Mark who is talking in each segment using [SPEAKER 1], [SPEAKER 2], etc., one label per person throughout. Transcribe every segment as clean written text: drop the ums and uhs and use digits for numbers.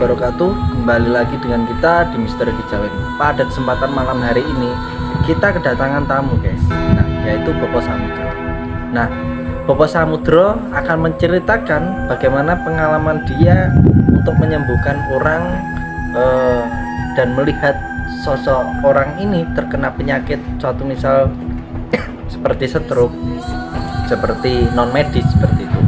[SPEAKER 1] wabarakatuh. Kembali lagi dengan kita di Misteri Kejawen. Pada kesempatan malam hari ini kita kedatangan tamu guys. Nah, yaitu Bopo Samudro. Nah, Bopo Samudro akan menceritakan bagaimana pengalaman dia untuk menyembuhkan orang dan melihat sosok orang ini terkena penyakit suatu misal seperti stroke, seperti non medis seperti itu.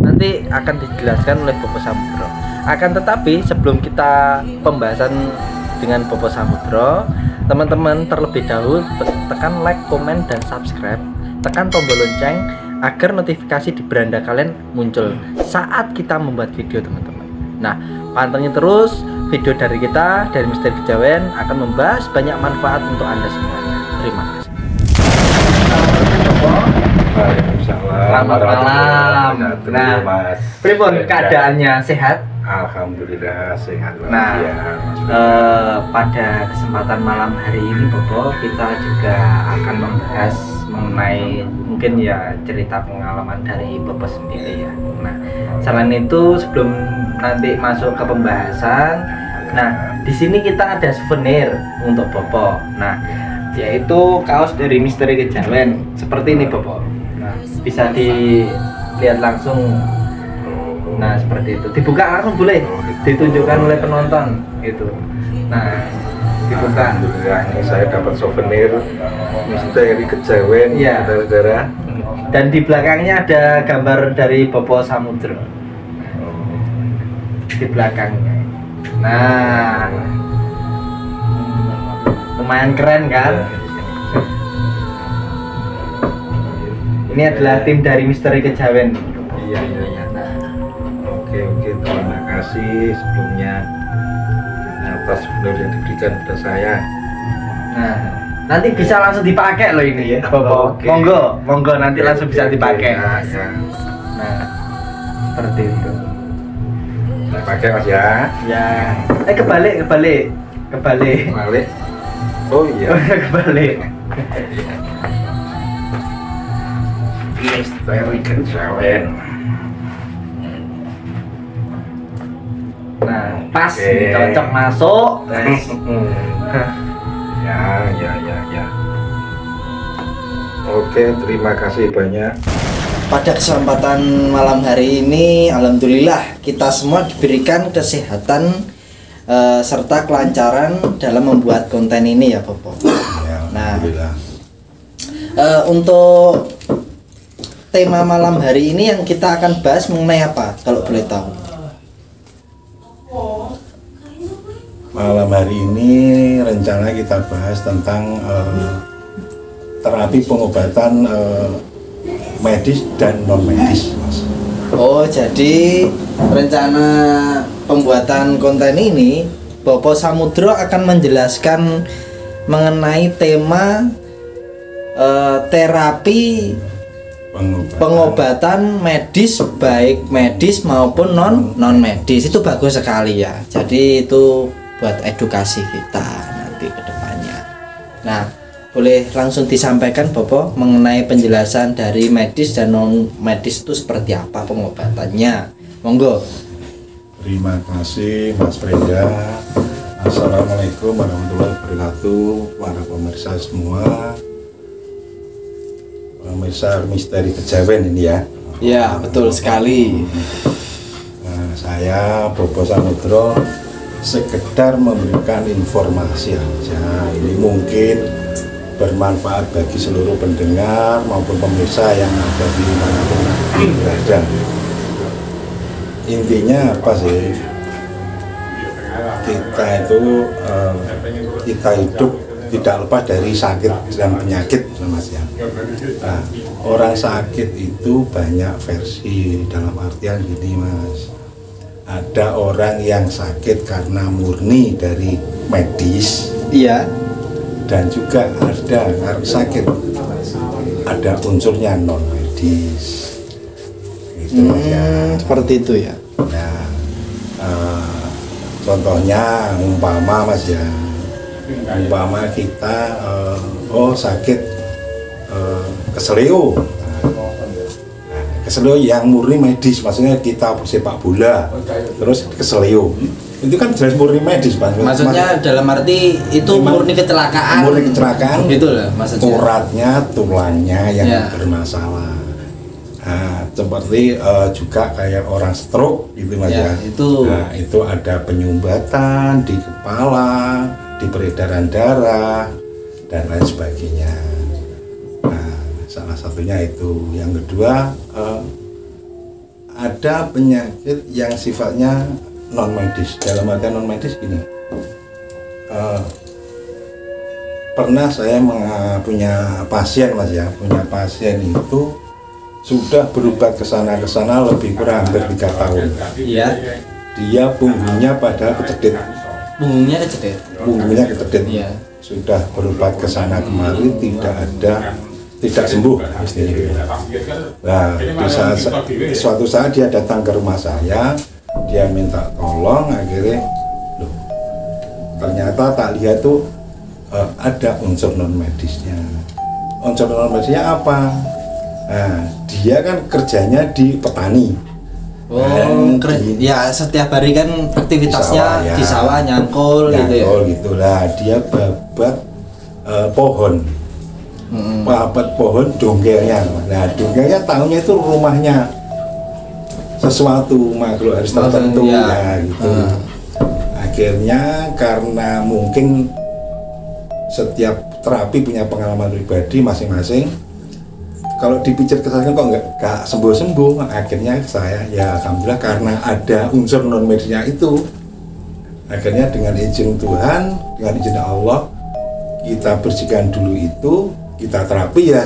[SPEAKER 1] Nanti akan dijelaskan oleh Bopo Samudro. Akan tetapi sebelum kita pembahasan dengan Bopo Samudro, teman-teman terlebih dahulu tekan like, komen, dan subscribe. Tekan tombol lonceng agar notifikasi di beranda kalian muncul saat kita membuat video, teman-teman. Nah, pantengin terus video dari kita, dari Misteri Kejawen, akan membahas banyak manfaat untuk Anda semuanya. Terima kasih.
[SPEAKER 2] Selamat malam.
[SPEAKER 1] Nah,
[SPEAKER 2] Mas.
[SPEAKER 1] pripun keadaannya, sehat?
[SPEAKER 2] Alhamdulillah sehat.
[SPEAKER 1] Nah, pada kesempatan malam hari ini Bopo, kita juga akan membahas mengenai mungkin ya cerita pengalaman dari Bopo sendiri ya. Nah, selain itu sebelum nanti masuk ke pembahasan, nah di sini kita ada souvenir untuk Bopo. Nah, yaitu kaos dari Misteri Kejawen seperti ini Bopo. Nah, bisa dilihat langsung. Nah, seperti itu. Dibuka langsung boleh. Ditunjukkan oleh penonton gitu. Nah, dibuka.
[SPEAKER 2] Alhamdulillah ini saya dapat souvenir Misteri Kejawen,
[SPEAKER 1] ya,
[SPEAKER 2] saudara-saudara.
[SPEAKER 1] Dan di belakangnya ada gambar dari Bopo Samudro. Di belakangnya. Nah, lumayan keren kan? Ini adalah tim dari Misteri Kejawen.
[SPEAKER 2] Iya. Oke, terima kasih sebelumnya atas souvenir yang diberikan kepada saya.
[SPEAKER 1] Nah, nanti bisa langsung dipakai loh ini ya, Bopo.
[SPEAKER 2] Oke.
[SPEAKER 1] Monggo nanti langsung bisa dipakai.
[SPEAKER 2] Ya.
[SPEAKER 1] Nah, seperti itu.
[SPEAKER 2] Saya pakai Mas ya.
[SPEAKER 1] Ya. Kebalik.
[SPEAKER 2] Balik. Oh iya.
[SPEAKER 1] Kebalik.
[SPEAKER 2] Misteri Kejawen.
[SPEAKER 1] Nah, pas
[SPEAKER 2] Oke.
[SPEAKER 1] cocok masuk.
[SPEAKER 2] Ya. Oke, terima kasih banyak.
[SPEAKER 1] Pada kesempatan malam hari ini, alhamdulillah kita semua diberikan kesehatan serta kelancaran dalam membuat konten ini ya, Bopo.
[SPEAKER 2] Ya,
[SPEAKER 1] Nah,
[SPEAKER 2] alhamdulillah.
[SPEAKER 1] untuk tema malam hari ini yang kita akan bahas mengenai apa, kalau boleh tahu?
[SPEAKER 2] Malam hari ini rencana kita bahas tentang terapi pengobatan medis dan non medis, Mas.
[SPEAKER 1] Oh, jadi rencana pembuatan konten ini Bopo Samudro akan menjelaskan mengenai tema terapi pengobatan medis, baik medis maupun non medis. Itu bagus sekali ya. Jadi itu buat edukasi kita nanti ke depannya. Nah, boleh langsung disampaikan Bopo mengenai penjelasan dari medis dan non medis itu seperti apa pengobatannya. Monggo.
[SPEAKER 2] Terima kasih Mas Frenda. Assalamualaikum warahmatullahi wabarakatuh. Para pemirsa semua, pemirsa Misteri Kejawen ini ya.
[SPEAKER 1] Ya, betul sekali.
[SPEAKER 2] Nah, saya Bopo Samudro sekedar memberikan informasi aja. Ini mungkin bermanfaat bagi seluruh pendengar maupun pemirsa yang ada di manapun berada. Intinya apa sih? Kita hidup tidak lepas dari sakit dan penyakit, Mas ya. Nah, orang sakit itu banyak versi, dalam artian gini, Mas. Ada orang yang sakit karena murni dari medis,
[SPEAKER 1] Iya.
[SPEAKER 2] dan juga ada sakit ada unsurnya non medis. Gitu, Mas ya.
[SPEAKER 1] Seperti itu ya.
[SPEAKER 2] Nah, contohnya umpama Mas ya, umpama kita sakit keseleo. Keseleo yang murni medis, maksudnya kita sepak bola terus keseleo. itu kan jelas murni medis Pak.
[SPEAKER 1] Maksudnya dalam arti itu murni kecelakaan.
[SPEAKER 2] Murni kecelakaan.
[SPEAKER 1] Gitu lah maksudnya.
[SPEAKER 2] Uratnya, tulangnya yang bermasalah. Nah, seperti juga kayak orang stroke gitu Mas ya. Nah, itu ada penyumbatan di kepala, di peredaran darah dan lain sebagainya. Nah, salah satunya itu. Yang kedua ada penyakit yang sifatnya non medis. Dalam artian non medis gini. Pernah saya punya pasien Mas ya, punya pasien itu sudah berobat ke sana lebih kurang hampir 3 tahun.
[SPEAKER 1] Iya.
[SPEAKER 2] Dia punggungnya padahal kecedit.
[SPEAKER 1] Punggungnya kecedit.
[SPEAKER 2] Punggungnya kecedit.
[SPEAKER 1] Iya.
[SPEAKER 2] Sudah berobat ke sana kemari tidak sembuh istilahnya. Nah, suatu saat dia datang ke rumah saya, dia minta tolong, akhirnya loh, ternyata tak lihat tuh ada unsur non medisnya. Unsur non medisnya apa? Nah, dia kan kerjanya di petani.
[SPEAKER 1] Ya setiap hari kan aktivitasnya di sawah nyangkul gitu ya.
[SPEAKER 2] Gitulah, dia babat pohon. Babat pohon dongkelnya. Nah, dongkelnya tahunya itu rumahnya sesuatu makhluk harus tertentu ya gitu. Akhirnya karena mungkin setiap terapi punya pengalaman pribadi masing-masing. Kalau dipijat ke sana kok nggak sembuh-sembuh, akhirnya saya ya alhamdulillah karena ada unsur non medisnya itu, akhirnya dengan izin Tuhan, dengan izin Allah, kita bersihkan dulu itu, kita terapi ya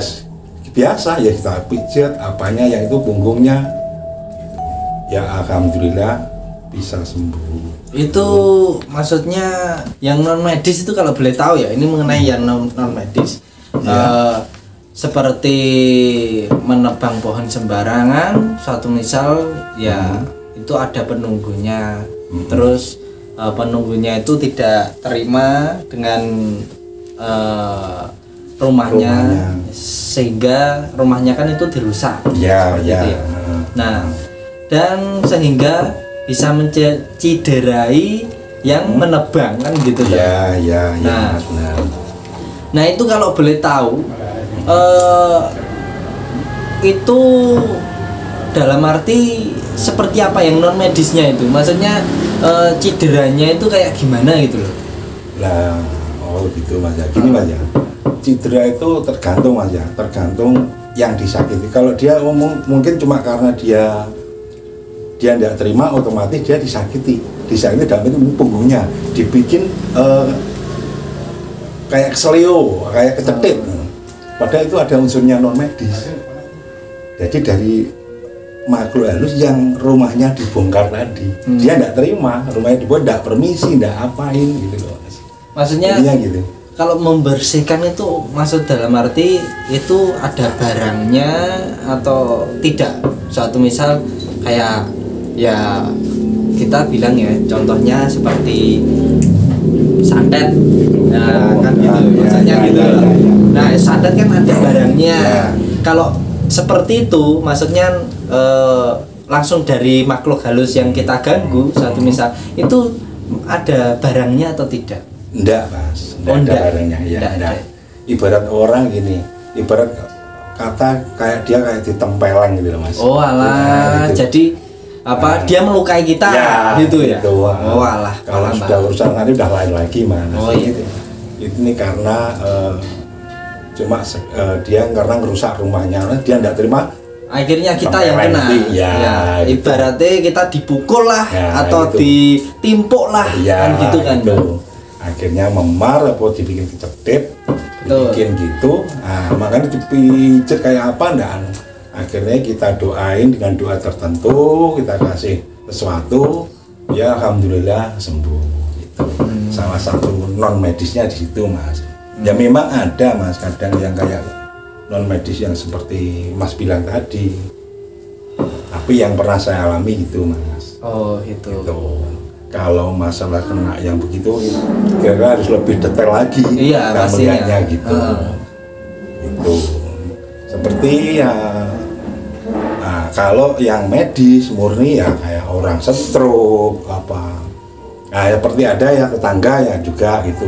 [SPEAKER 2] biasa ya, kita pijat apanya yang itu punggungnya, ya alhamdulillah bisa sembuh.
[SPEAKER 1] Itu maksudnya yang non medis itu kalau boleh tahu ya, ini mengenai yang non medis. Seperti menebang pohon sembarangan, suatu misal ya itu ada penunggunya, terus penunggunya itu tidak terima dengan rumahnya, sehingga rumahnya kan itu dirusak. Gitu ya. Nah, dan sehingga bisa menciderai yang menebang kan gitu kan. Nah itu kalau boleh tahu itu dalam arti seperti apa yang non medisnya itu, maksudnya cederanya itu kayak gimana gitu loh.
[SPEAKER 2] Lah, gitu Mas ya. Gini Mas ya, cedera itu tergantung Mas ya, tergantung yang disakiti. Kalau dia mungkin cuma karena dia tidak terima, otomatis dia disakiti dalam itu punggungnya dibikin kayak keselio, kayak kecedit. Padahal itu ada unsurnya non medis. Jadi dari makhluk halus yang rumahnya dibongkar tadi, dia tidak terima, rumahnya dibongkar, tidak permisi, tidak apain gitu loh.
[SPEAKER 1] Maksudnya gitu. Kalau membersihkan itu maksud dalam arti itu ada barangnya atau tidak? Suatu misal kayak ya kita bilang ya, contohnya seperti santet. Nah, kan gitu. Maksudnya gitu. Nah, santet kan ada barangnya. Kalau seperti itu maksudnya langsung dari makhluk halus yang kita ganggu, suatu misal itu ada barangnya atau tidak?
[SPEAKER 2] Enggak Mas, enggak ada barangnya ya. Enggak. Ibarat orang gini, ibarat kata kayak dia kayak ditempeleng gitu loh Mas.
[SPEAKER 1] Oh alah, gitu. Jadi apa dia melukai kita ya, gitu ya? Gitu.
[SPEAKER 2] Oh alah, kalau sudah urusan nanti udah lain lagi Mas.
[SPEAKER 1] Oh iya.
[SPEAKER 2] Ini karena cuma dia karena merusak rumahnya, dia tidak terima,
[SPEAKER 1] akhirnya kita yang kena gitu. Ibaratnya kita dipukul lah atau gitu. Ditimpuk lah kan gitu kan gitu.
[SPEAKER 2] Akhirnya memar atau dibikin kecedit, dibikin gitu, nah makanya dipijat kayak apa ndak, akhirnya kita doain dengan doa tertentu, kita kasih sesuatu, ya alhamdulillah sembuh gitu. Salah satu non medisnya di situ Mas. Ya memang ada Mas, kadang yang kayak non medis yang seperti Mas bilang tadi, tapi yang pernah saya alami gitu Mas.
[SPEAKER 1] Oh itu. Gitu.
[SPEAKER 2] Kalau masalah kena yang begitu, kira harus lebih detail lagi.
[SPEAKER 1] Iya pastinya.
[SPEAKER 2] Gitu. Itu seperti ya. Nah, kalau yang medis murni ya kayak orang stroke apa, Nah, seperti ada yang tetangga ya juga gitu.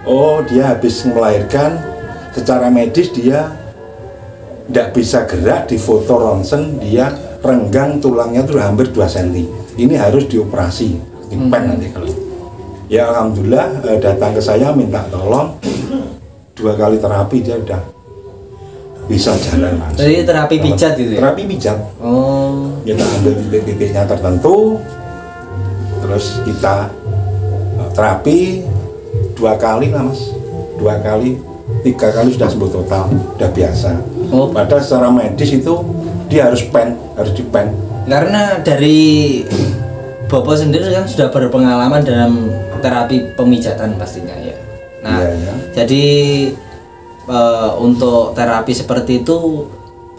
[SPEAKER 2] Oh, dia habis melahirkan, secara medis dia tidak bisa gerak, di foto ronsen dia renggang tulangnya itu hampir 2 cm. Ini harus dioperasi, dipen nanti kalau. Ya alhamdulillah datang ke saya minta tolong 2 kali terapi dia udah bisa jalan langsung.
[SPEAKER 1] Jadi terapi pijat gitu ya?
[SPEAKER 2] Terapi pijat.
[SPEAKER 1] Oh.
[SPEAKER 2] Kita ambil titik-titiknya tertentu, terus kita terapi 2 kali lah mas, 2 kali, 3 kali sudah sembuh total, sudah biasa.
[SPEAKER 1] Oh.
[SPEAKER 2] Padahal secara medis itu dia harus dipen.
[SPEAKER 1] Karena dari Bapak sendiri kan sudah berpengalaman dalam terapi pemijatan pastinya ya. Nah,
[SPEAKER 2] ya.
[SPEAKER 1] Jadi untuk terapi seperti itu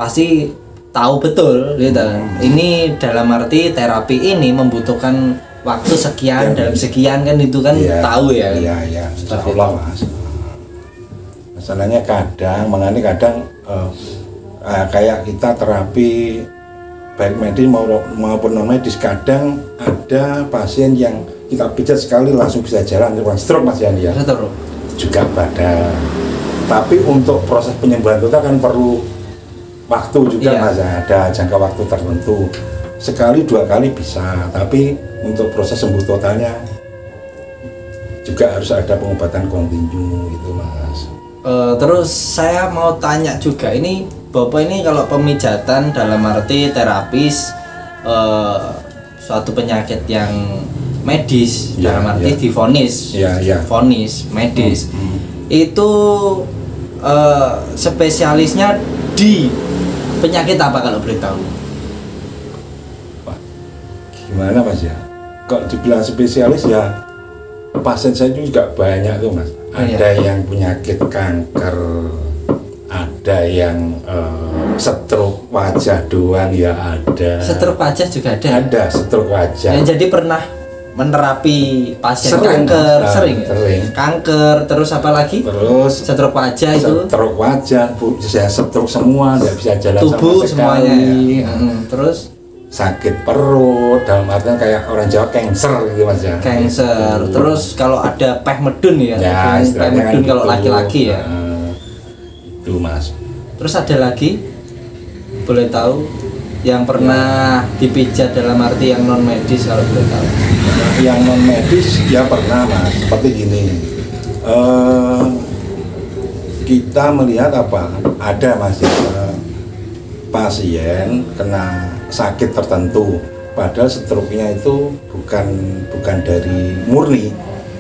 [SPEAKER 1] pasti tahu betul gitu. Ini dalam arti terapi ini membutuhkan waktu sekian dalam sekian kan itu kan tahu ya.
[SPEAKER 2] Iya. Insyaallah mas. Masalahnya kadang kayak kita terapi baik medis maupun non medis, kadang ada pasien yang kita pijat sekali langsung bisa jalan, stroke mas ya. Juga pada. Tapi untuk proses penyembuhan total kan perlu waktu juga mas, ada jangka waktu tertentu. Sekali 2 kali bisa, tapi untuk proses sembuh totalnya juga harus ada pengobatan kontinu gitu mas.
[SPEAKER 1] Terus saya mau tanya juga, ini Bapak ini kalau pemijatan dalam arti terapis suatu penyakit yang medis dalam arti divonis, vonis medis itu spesialisnya di penyakit apa kalau boleh tahu?
[SPEAKER 2] Gimana mas ya? Kalau dibilang spesialis ya pasien saya juga banyak tuh mas. Ada yang penyakit kanker, ada yang stroke wajah doang ya ada.
[SPEAKER 1] Stroke wajah juga ada.
[SPEAKER 2] Ada stroke wajah.
[SPEAKER 1] Ya, jadi pernah menerapi pasien kanker, sering. Kanker, terus apa lagi?
[SPEAKER 2] Terus
[SPEAKER 1] stroke wajah itu.
[SPEAKER 2] Stroke wajah, saya stroke semua, nggak bisa jalan
[SPEAKER 1] tubuh
[SPEAKER 2] sama sekali.
[SPEAKER 1] Semuanya. Terus
[SPEAKER 2] sakit perut, dalam artian kayak orang Jawa cancer gitu mas ya.
[SPEAKER 1] Cancer. Terus kalau ada peh medun ya. Peh medun kalau laki-laki ya.
[SPEAKER 2] Itu mas.
[SPEAKER 1] Terus ada lagi, boleh tahu yang pernah dipijat dalam arti yang non medis kalau boleh tahu?
[SPEAKER 2] Yang non medis ya pernah mas. Seperti gini, kita melihat apa? Ada mas pasien kena sakit tertentu, padahal stroke-nya itu bukan dari murni,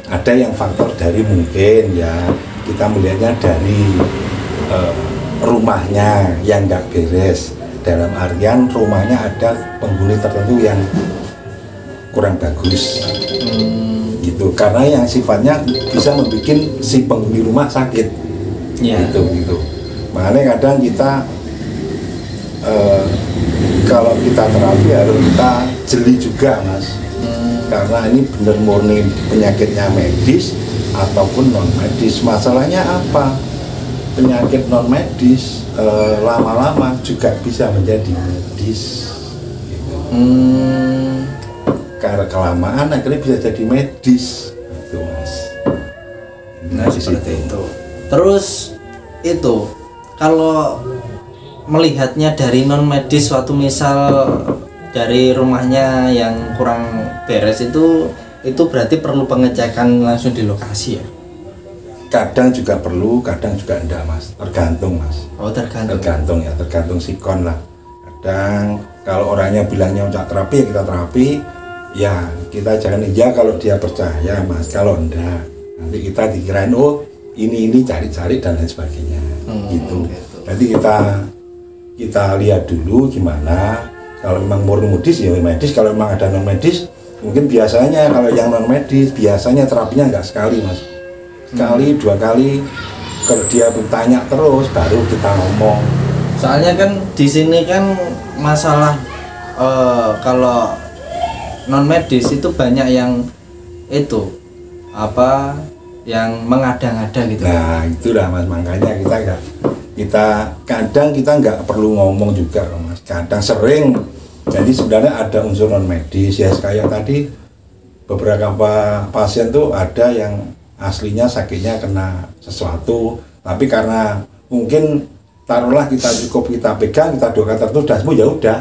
[SPEAKER 2] ada yang faktor dari mungkin ya kita melihatnya dari rumahnya yang nggak beres, dalam artian rumahnya ada penghuni tertentu yang kurang bagus gitu, karena yang sifatnya bisa membuat si penghuni rumah sakit gitu. Makanya kadang kita kalau kita terapi harus kita jeli juga mas, karena ini benar murni penyakitnya medis ataupun non medis. Masalahnya apa? Penyakit non medis lama-lama juga bisa menjadi medis gitu. Karena kelamaan akhirnya bisa jadi medis gitu mas.
[SPEAKER 1] Nah seperti itu. Terus itu kalau melihatnya dari non medis, suatu misal dari rumahnya yang kurang beres itu berarti perlu pengecekan langsung di lokasi ya?
[SPEAKER 2] Kadang juga perlu, kadang juga enggak mas, tergantung mas.
[SPEAKER 1] Oh tergantung.
[SPEAKER 2] Tergantung sikon lah. Kadang kalau orangnya bilangnya untuk terapi ya kita terapi, ya kita jangan iya kalau dia percaya mas. Kalau enggak nanti kita dikirain oh ini cari-cari dan lain sebagainya gitu. Nanti kita lihat dulu gimana. Kalau memang murni medis ya medis, kalau memang ada non medis mungkin biasanya kalau yang non medis biasanya terapinya enggak sekali mas, sekali 2 kali. Kalau dia bertanya terus baru kita ngomong.
[SPEAKER 1] Soalnya kan di sini kan masalah kalau non medis itu banyak yang itu apa yang mengada-ngada gitu.
[SPEAKER 2] Nah itulah mas, makanya kita kadang kita nggak perlu ngomong juga mas, kadang sering. Jadi sebenarnya ada unsur non medis ya, kayak tadi beberapa pasien tuh ada yang aslinya sakitnya kena sesuatu, tapi karena mungkin taruhlah kita pegang, kita doakan terus udah sembuh, ya udah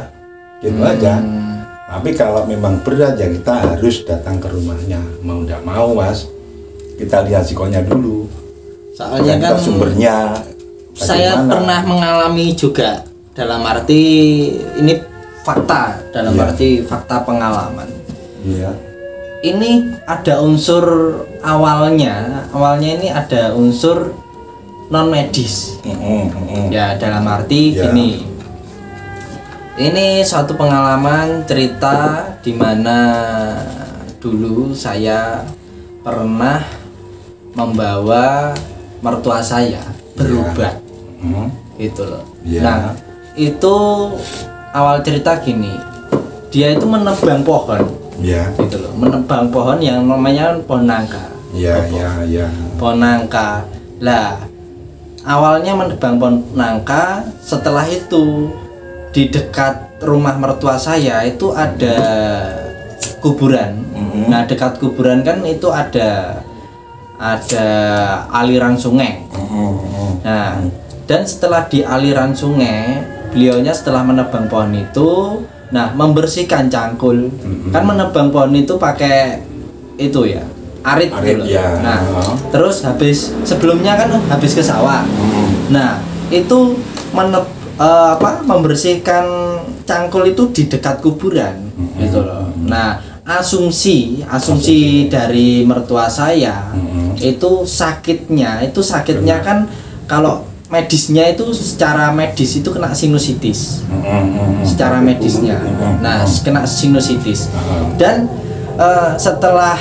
[SPEAKER 2] gitu aja. Tapi kalau memang berat ya kita harus datang ke rumahnya, mau tidak mau Mas, kita lihat psikonya dulu.
[SPEAKER 3] Soalnya kan
[SPEAKER 2] sumbernya
[SPEAKER 3] saya pernah mengalami juga, dalam arti ini fakta, dalam arti fakta pengalaman.
[SPEAKER 2] Iya.
[SPEAKER 3] Ini ada unsur awalnya ini ada unsur non medis. Ya, dalam arti gini. Ini suatu pengalaman cerita di mana dulu saya pernah membawa mertua saya berobat. Gitu loh. Nah, itu awal cerita gini. Dia itu menebang pohon. Gitu loh. Menebang pohon yang namanya pohon nangka. Pohon nangka. Lah, awalnya menebang pohon nangka, setelah itu di dekat rumah mertua saya itu ada kuburan. Nah, dekat kuburan kan itu ada aliran sungai. Nah, dan setelah di aliran sungai, beliaunya setelah menebang pohon itu, nah membersihkan cangkul. Kan menebang pohon itu pakai itu ya, arit gitu. Nah, terus sebelumnya kan habis ke sawah. Nah, itu membersihkan cangkul itu di dekat kuburan gitu loh. Nah, asumsi dari mertua saya itu sakitnya kan kalau medisnya itu secara medis itu kena sinusitis. Secara medisnya. Nah, kena sinusitis. Dan setelah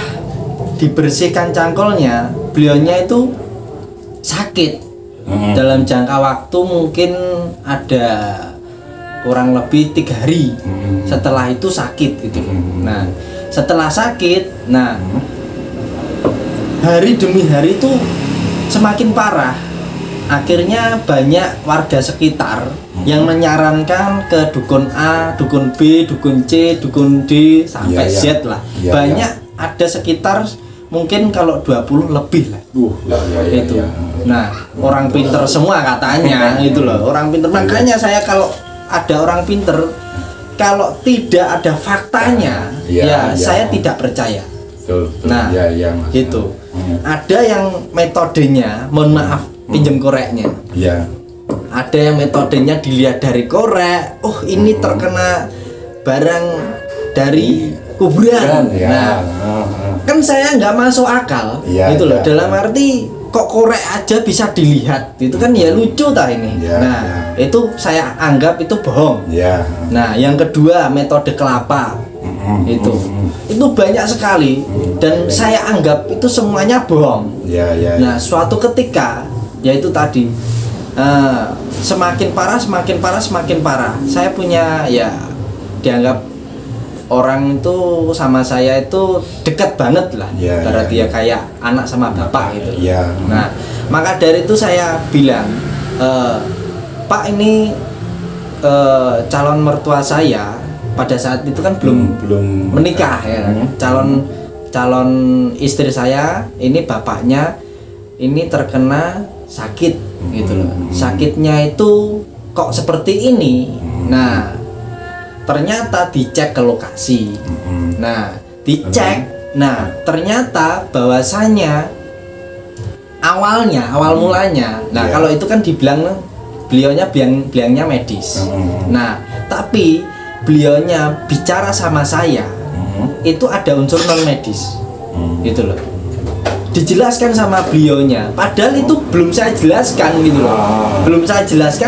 [SPEAKER 3] dibersihkan cangkulnya, beliaunya itu sakit. Dalam jangka waktu mungkin ada kurang lebih 3 hari. Setelah itu sakit gitu. Nah, setelah sakit, nah hari demi hari itu semakin parah. Akhirnya banyak warga sekitar yang menyarankan ke dukun A, dukun B, dukun C, dukun D sampai Z lah. Banyak ada sekitar mungkin kalau 20 lebih lah. Itu. Nah, orang pinter semua katanya itu loh, orang pinter. Makanya saya kalau ada orang pinter, kalau tidak ada faktanya, saya tidak percaya. Nah, gitu. Ada yang metodenya, mohon maaf, pinjem koreknya. Ada yang metodenya dilihat dari korek. Oh, ini terkena barang dari kuburan. Nah, kan saya nggak masuk akal, gitu loh. Dalam arti kok korek aja bisa dilihat, itu kan ya lucu tah ini. Nah, itu saya anggap itu bohong. Nah, yang kedua metode kelapa. Itu banyak sekali dan saya anggap itu semuanya bohong. Nah, suatu ketika yaitu tadi semakin parah. Saya punya ya dianggap orang itu sama saya itu dekat banget lah. Berarti ya kayak anak sama bapak gitu. Nah, maka dari itu saya bilang, Pak, ini calon mertua saya pada saat itu kan belum menikah ya. Calon istri saya ini bapaknya ini terkena sakit gitu loh. Sakitnya itu kok seperti ini. Nah, ternyata dicek ke lokasi. Nah, dicek. Nah, ternyata bahwasanya awal mulanya. Nah, kalau itu kan dibilang bilangnya medis. Nah, tapi beliaunya bicara sama saya itu ada unsur non medis. Gitu loh. Dijelaskan sama beliaunya. Padahal itu belum saya jelaskan gitu loh.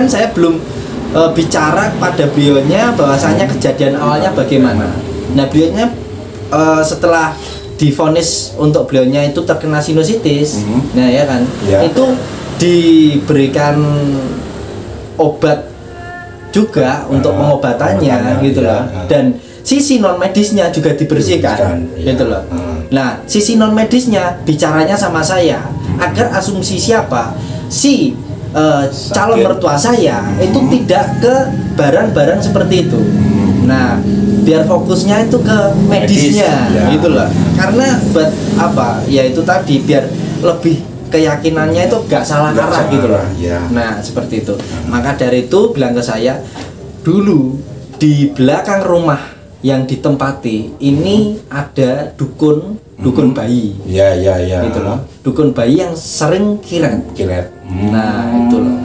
[SPEAKER 3] Saya belum bicara pada beliaunya bahwasanya kejadian awalnya bagaimana. Nah, beliaunya setelah divonis untuk beliaunya itu terkena sinusitis, nah ya kan, itu diberikan obat juga untuk pengobatannya gitu loh. Dan sisi non medisnya juga dibersihkan gitu loh. Nah, sisi non medisnya bicaranya sama saya agar asumsi siapa si calon mertua saya itu tidak ke barang-barang seperti itu. Nah, biar fokusnya itu ke medisnya,
[SPEAKER 2] ya.
[SPEAKER 3] gitu loh. Karena buat apa? Ya itu tadi biar lebih keyakinannya itu gak salah
[SPEAKER 2] Nggak
[SPEAKER 3] arah
[SPEAKER 2] salah
[SPEAKER 3] gitu loh.
[SPEAKER 2] arah, ya.
[SPEAKER 3] Nah, seperti itu. Maka dari itu bilang ke saya, dulu di belakang rumah yang ditempati ini ada dukun bayi.
[SPEAKER 2] Ya, ya, ya.
[SPEAKER 3] Gitu loh. Dukun bayi yang sering kiret.
[SPEAKER 2] Kiret.
[SPEAKER 3] Nah, itu loh.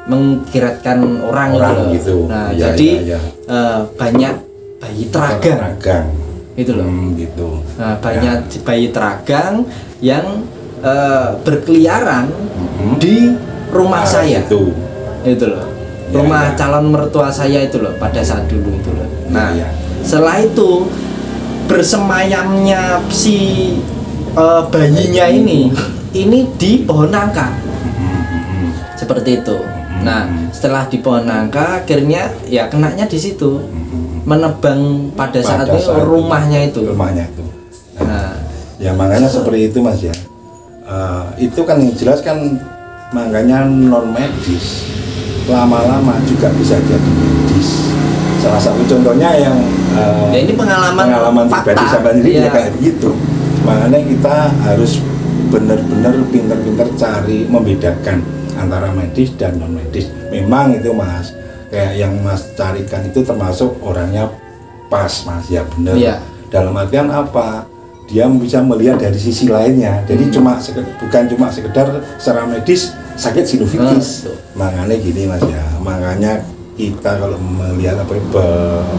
[SPEAKER 3] Mengkiratkan orang
[SPEAKER 2] gitu.
[SPEAKER 3] Nah,
[SPEAKER 2] Ya,
[SPEAKER 3] jadi
[SPEAKER 2] ya, ya.
[SPEAKER 3] Banyak bayi teragang. Gitu loh.
[SPEAKER 2] Gitu.
[SPEAKER 3] Nah, banyak bayi teragang yang berkeliaran di rumah saya. Itu loh.
[SPEAKER 2] Ya,
[SPEAKER 3] Rumah
[SPEAKER 2] ya.
[SPEAKER 3] calon mertua saya itu loh pada saat dulu itu loh. Nah,
[SPEAKER 2] Ya, ya.
[SPEAKER 3] setelah itu bersemayamnya si bayinya ini di pohon nangka. Seperti itu. Nah, setelah di pohon nangka akhirnya ya kenanya di situ. Menebang pada saat itu rumahnya itu. Nah,
[SPEAKER 2] ya makanya seperti itu Mas ya. Itu kan yang jelas kan makanya non medis lama-lama juga bisa jadi medis. Salah satu contohnya yang
[SPEAKER 3] ya ini pengalaman
[SPEAKER 2] pribadi
[SPEAKER 3] fakta.
[SPEAKER 2] saya sendiri
[SPEAKER 3] Ya.
[SPEAKER 2] ya kayak gitu. Makanya kita harus benar-benar pintar-pintar cari membedakan antara medis dan non medis. Memang itu Mas, kayak yang Mas carikan itu termasuk orangnya pas Mas, ya benar.
[SPEAKER 3] Ya.
[SPEAKER 2] Dalam artian apa? Dia bisa melihat dari sisi lainnya. Jadi bukan cuma sekedar secara medis sakit sinusitis. Makanya gini Mas ya. Makanya kita kalau melihat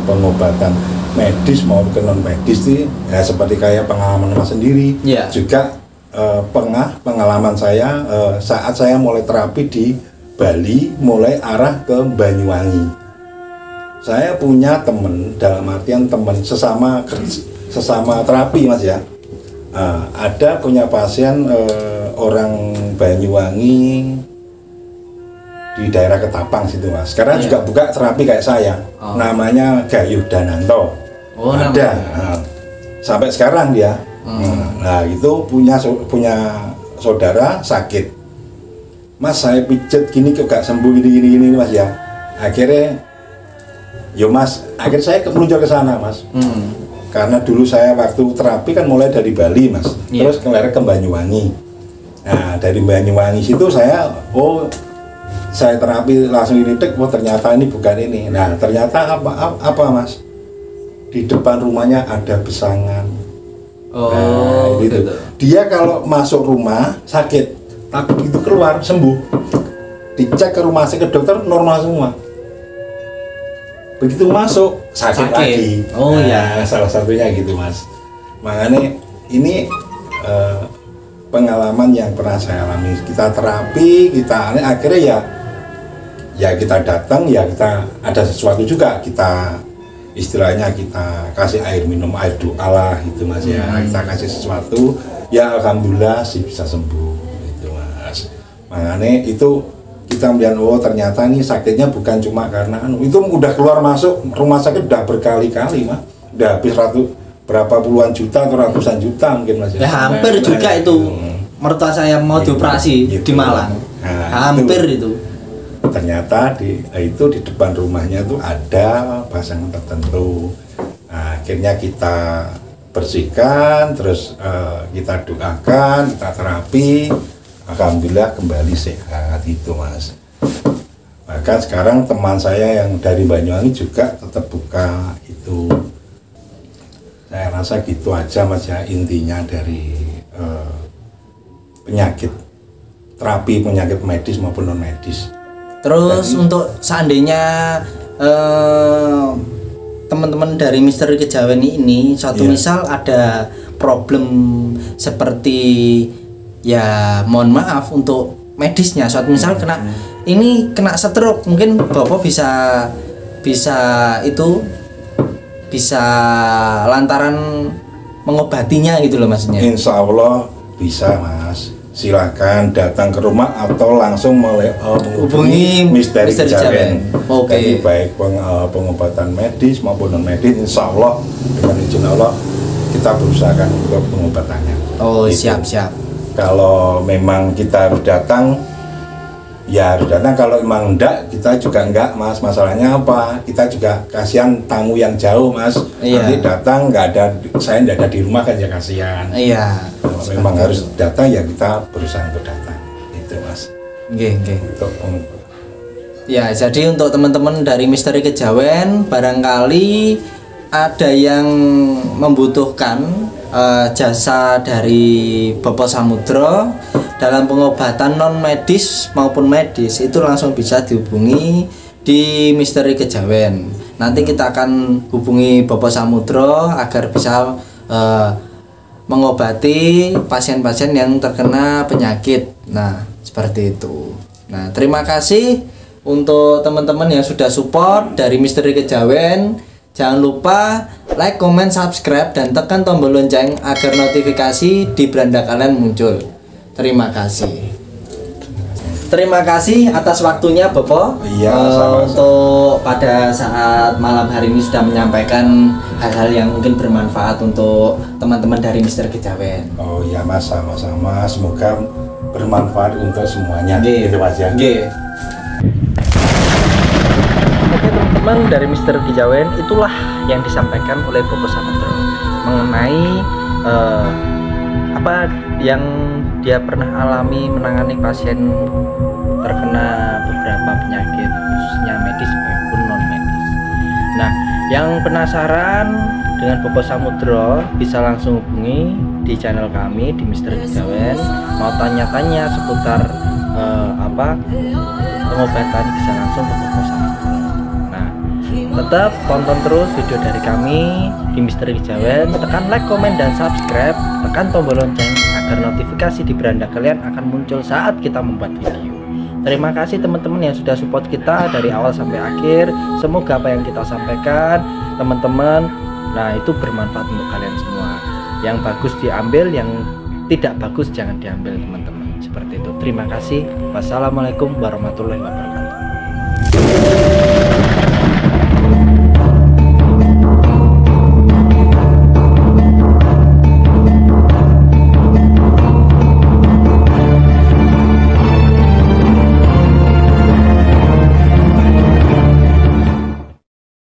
[SPEAKER 2] pengobatan medis maupun non medis itu ya seperti kayak pengalaman Mas sendiri.
[SPEAKER 3] Ya.
[SPEAKER 2] Juga pengalaman saya saat saya mulai terapi di Bali, mulai arah ke Banyuwangi. Saya punya teman, dalam artian teman sesama terapi Mas ya. Ada punya pasien orang Banyuwangi di daerah Ketapang situ Mas. Sekarang juga buka terapi kayak saya. Namanya Gayuh Dananto. Ada. Sampai sekarang dia. Nah, itu punya saudara sakit. Mas, saya pijet gini kok gak sembuh gini Mas ya. Akhirnya Mas, akhirnya saya meluncur ke sana Mas. Karena dulu saya waktu terapi kan mulai dari Bali Mas, terus keleret ke Banyuwangi. Nah, dari Banyuwangi situ saya terapi langsung ini ternyata ini bukan ini. Nah, ternyata apa Mas? Di depan rumahnya ada besangan. Nah, gitu. Dia kalau masuk rumah sakit, tapi begitu keluar sembuh. Dicek ke rumah sakit, ke dokter normal semua. Begitu masuk sakit lagi. Salah satunya gitu Mas. Makanya ini pengalaman yang pernah saya alami. Kita terapi, akhirnya ya kita datang, ya kita ada sesuatu juga, kita istilahnya kita kasih air minum, air doa lah gitu Mas ya. Kita kasih sesuatu, ya alhamdulillah sih bisa sembuh gitu Mas. Makanya itu kita melihat ternyata ini sakitnya bukan cuma karena itu udah keluar masuk rumah sakit udah berkali-kali Mas. Udah habis berapa puluhan juta atau ratusan juta mungkin Mas ya.
[SPEAKER 3] Hampir juga itu. Mertua saya mau dioperasi di Malang. Hampir itu.
[SPEAKER 2] Ternyata di depan rumahnya tuh ada pasangan tertentu. Nah, akhirnya kita bersihkan, terus kita doakan, kita terapi, alhamdulillah kembali sehat itu Mas. Bahkan sekarang teman saya yang dari Banyuwangi juga tetap buka itu. Saya rasa gitu aja Mas ya intinya dari terapi penyakit medis maupun non medis.
[SPEAKER 3] Terus untuk seandainya teman-teman dari Misteri Kejawen ini suatu misal ada problem seperti ya mohon maaf untuk medisnya, suatu misal kena stroke, mungkin Bapak bisa lantaran mengobatinya gitu loh maksudnya.
[SPEAKER 2] Insya Allah bisa Mas. Silakan datang ke rumah atau langsung menghubungi Misteri Kejawen. Jadi baik pengobatan medis maupun non medis, insya Allah dengan izin Allah kita berusahakan untuk pengobatannya.
[SPEAKER 3] Siap.
[SPEAKER 2] Kalau memang kita harus datang, ya harus datang. Kalau emang enggak, kita juga enggak Mas. Masalahnya apa? Kita juga kasihan tamu yang jauh Mas.
[SPEAKER 3] Iya.
[SPEAKER 2] Nanti datang nggak ada, saya nggak ada di rumah kan ya kasihan.
[SPEAKER 3] Iya.
[SPEAKER 2] Kalau memang harus datang ya kita berusaha untuk datang. Itu Mas.
[SPEAKER 3] Nggih.
[SPEAKER 2] Untuk
[SPEAKER 3] Ya, jadi untuk teman-teman dari Misteri Kejawen, barangkali ada yang membutuhkan jasa dari Bapak Samudro dalam pengobatan non medis maupun medis, itu langsung bisa dihubungi di Misteri Kejawen. Nanti kita akan hubungi Bapak Samudro agar bisa mengobati pasien-pasien yang terkena penyakit. Nah, seperti itu. Nah, terima kasih untuk teman-teman yang sudah support dari Misteri Kejawen. Jangan lupa like, comment, subscribe, dan tekan tombol lonceng agar notifikasi di beranda kalian muncul. Terima kasih. Terima kasih atas waktunya Bapak.
[SPEAKER 2] Iya, sama-sama.
[SPEAKER 3] Untuk pada saat malam hari ini sudah menyampaikan hal-hal yang mungkin bermanfaat untuk teman-teman dari Misteri Kejawen.
[SPEAKER 2] Oh ya Mas, sama-sama. Semoga bermanfaat untuk semuanya.
[SPEAKER 3] Nggih.
[SPEAKER 2] Gitu Mas ya.
[SPEAKER 3] Nggih.
[SPEAKER 1] Oke teman-teman, dari Misteri Kejawen itulah yang disampaikan oleh Bapak Samudro mengenai apa yang dia pernah alami menangani pasien terkena beberapa penyakit khususnya medis maupun non medis. Nah, yang penasaran dengan Bapak Samudro bisa langsung hubungi di channel kami di Misteri Kejawen. Mau tanya-tanya seputar pengobatan bisa langsung ke Bapak Samudro. Nah, tetap tonton terus video dari kami di Misteri Kejawen. Tekan like, komen, dan subscribe. Tekan tombol lonceng agar notifikasi di beranda kalian akan muncul saat kita membuat video. Terima kasih teman-teman yang sudah support kita dari awal sampai akhir. Semoga apa yang kita sampaikan teman-teman, nah itu bermanfaat untuk kalian semua. Yang bagus diambil, yang tidak bagus jangan diambil teman-teman. Seperti itu. Terima kasih. Wassalamualaikum warahmatullahi wabarakatuh.